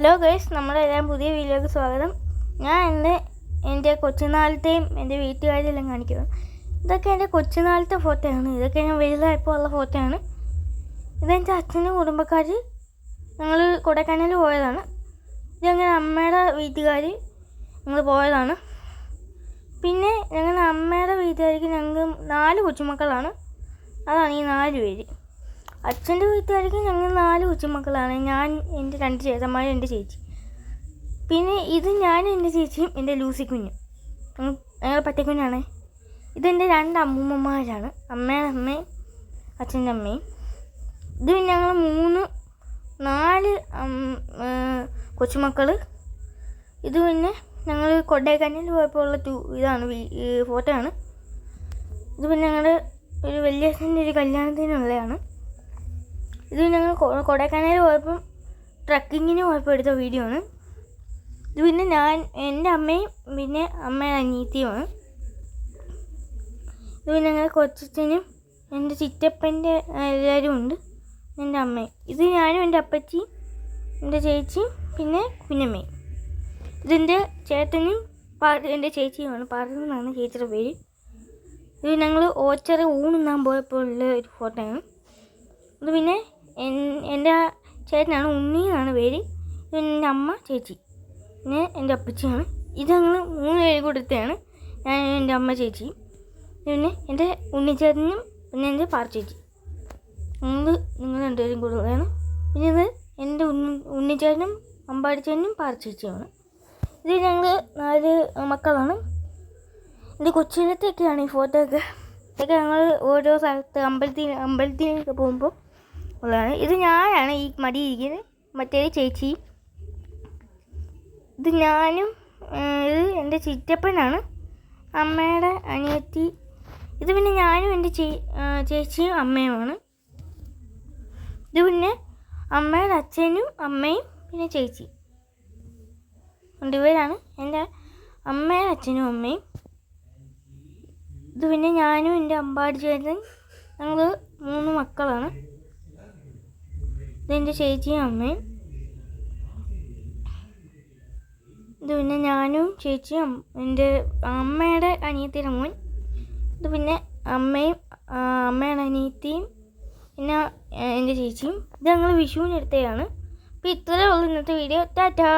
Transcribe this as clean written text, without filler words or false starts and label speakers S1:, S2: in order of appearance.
S1: Hello guys, നമ്മളെല്ലാം പുതിയ വീഡിയോയ്ക്ക് സ്വാഗതം. ഞാൻ ഇന്ന് എൻ്റെ കൊച്ചുനാളത്തെയും എൻ്റെ വീട്ടുകാരെല്ലാം കാണിക്കുന്നത്. ഇതൊക്കെ എൻ്റെ കൊച്ചുനാളത്തെ ഫോട്ടോയാണ്. ഇതൊക്കെ ഞാൻ വലുതായപ്പോൾ ഉള്ള ഫോട്ടോയാണ്. ഇതെൻ്റെ അച്ഛനും കുടുംബക്കാർ ഞങ്ങൾ കൊടൈക്കനാൽ പോയതാണ്. ഇതങ്ങനെ അമ്മയുടെ വീട്ടുകാർ ഞങ്ങൾ പോയതാണ്. പിന്നെ ഞങ്ങളുടെ അമ്മയുടെ വീട്ടുകാർക്ക് ഞങ്ങൾക്ക് 4 കൊച്ചുമക്കളാണ്. അതാണ് ഈ 4 പേര്. അച്ഛൻ്റെ വീട്ടുകാർക്ക് ഞങ്ങൾ 4 കൊച്ചുമക്കളാണ്. ഞാൻ, എൻ്റെ 2 ചേട്ടന്മാരും എൻ്റെ ചേച്ചി. പിന്നെ ഇത് ഞാനും എൻ്റെ ചേച്ചിയും എൻ്റെ ലൂസി കുഞ്ഞും. ഞങ്ങൾ പട്ടിക്കുഞ്ഞാണ്. ഇതെൻ്റെ 2 അമ്മൂമ്മമാരാണ്, അമ്മയുടെ അമ്മയും അച്ഛൻ്റെ അമ്മയും. ഇത് പിന്നെ ഞങ്ങൾ 4 കൊച്ചുമക്കൾ. ഇത് പിന്നെ ഞങ്ങൾ കൊടൈക്കനാൽ പോയപ്പോൾ ഉള്ള ഫോട്ടോ ആണ്. ഇത് പിന്നെ ഞങ്ങളുടെ ഒരു വലിയച്ഛൻ്റെ ഒരു കല്യാണത്തിനുള്ളതാണ്. ഇത് ഞങ്ങൾ കൊടൈക്കനാൽ പോയപ്പം ട്രക്കിങ്ങിന് പോയപ്പോൾ എടുത്ത വീഡിയോ ആണ്. ഇത് പിന്നെ എൻ്റെ അമ്മയും പിന്നെ അമ്മയുടെ അനിയത്തിയുമാണ്. ഇത് പിന്നെ ഞങ്ങൾ കൊച്ചച്ഛനും എൻ്റെ ചിറ്റപ്പൻ്റെ എല്ലാവരും ഉണ്ട്, എൻ്റെ അമ്മയും. ഇത് ഞാനും എൻ്റെ അപ്പച്ചിയും എൻ്റെ ചേച്ചിയും പിന്നെ കുഞ്ഞമ്മയും. ഇതെൻ്റെ ചേട്ടനും എൻ്റെ ചേച്ചിയുമാണ്. പാർവെന്നാണ് ചേച്ചിയുടെ പേര്. ഇത് ഞങ്ങൾ ഓച്ചറ ഊണുണ്ണാൻ പോയപ്പോൾ ഉള്ള ഒരു ഫോട്ടോയാണ്. ഇത് പിന്നെ എൻ്റെ ചേട്ടനാണ്, ഉണ്ണി എന്നാണ് പേര്. ഇത് എൻ്റെ അമ്മ, ചേച്ചി, പിന്നെ എൻ്റെ അപ്പച്ചിയാണ്. ഇത് ഞങ്ങൾ 3 പേര് കൊടുത്തതാണ്, ഞാൻ, എൻ്റെ അമ്മ, ചേച്ചി. പിന്നെ എൻ്റെ ഉണ്ണിച്ചേട്ടനും പിന്നെ എൻ്റെ പാർച്ചേച്ചി. നിങ്ങൾ 2 പേരും കൂടുതലാണ്. പിന്നെ ഇത് എൻ്റെ ഉണ്ണിച്ചേട്ടനും അമ്പാടിച്ചേട്ടനും പാർച്ചേച്ചിയുമാണ്. ഇത് ഞങ്ങൾ 4 മക്കളാണ്. എൻ്റെ കൊച്ചിലത്തെയൊക്കെയാണ് ഈ ഫോട്ടോ ഒക്കെ. ഇതൊക്കെ ഞങ്ങൾ ഓരോ സ്ഥലത്ത് അമ്പലത്തിലൊക്കെ പോകുമ്പോൾ ഉള്ളതാണ്. ഇത് ഞാനാണ് ഈ മടിയിരിക്കുന്നത്, മറ്റേത് ചേച്ചി. ഇത് ഞാനും, ഇത് എൻ്റെ ചിറ്റപ്പനാണ്, അമ്മയുടെ അനിയത്തി. ഇത് പിന്നെ ഞാനും എൻ്റെ ചേച്ചിയും അമ്മയുമാണ്. ഇത് പിന്നെ അമ്മയുടെ അച്ഛനും അമ്മയും പിന്നെ ചേച്ചി. 2 പേരാണ് എൻ്റെ അമ്മയുടെ അച്ഛനും അമ്മയും. ഇത് പിന്നെ ഞാനും എൻ്റെ അമ്പാടി ചേട്ടൻ, ഞങ്ങൾ 3 മക്കളാണ്. ഇതെൻ്റെ ചേച്ചിയും അമ്മയും. ഇത് പിന്നെ ഞാനും ചേച്ചിയും എൻ്റെ അമ്മയുടെ അനിയത്തിയുടെ മോൻ. ഇത് പിന്നെ അമ്മയുടെ അനിയത്തിയും പിന്നെ എൻ്റെ ചേച്ചിയും. ഇത് ഞങ്ങൾ വിഷുവിന് എടുത്തതാണ്. അപ്പോൾ ഇത്രയേ ഉള്ളൂ ഇന്നത്തെ വീഡിയോ. ടാറ്റാ.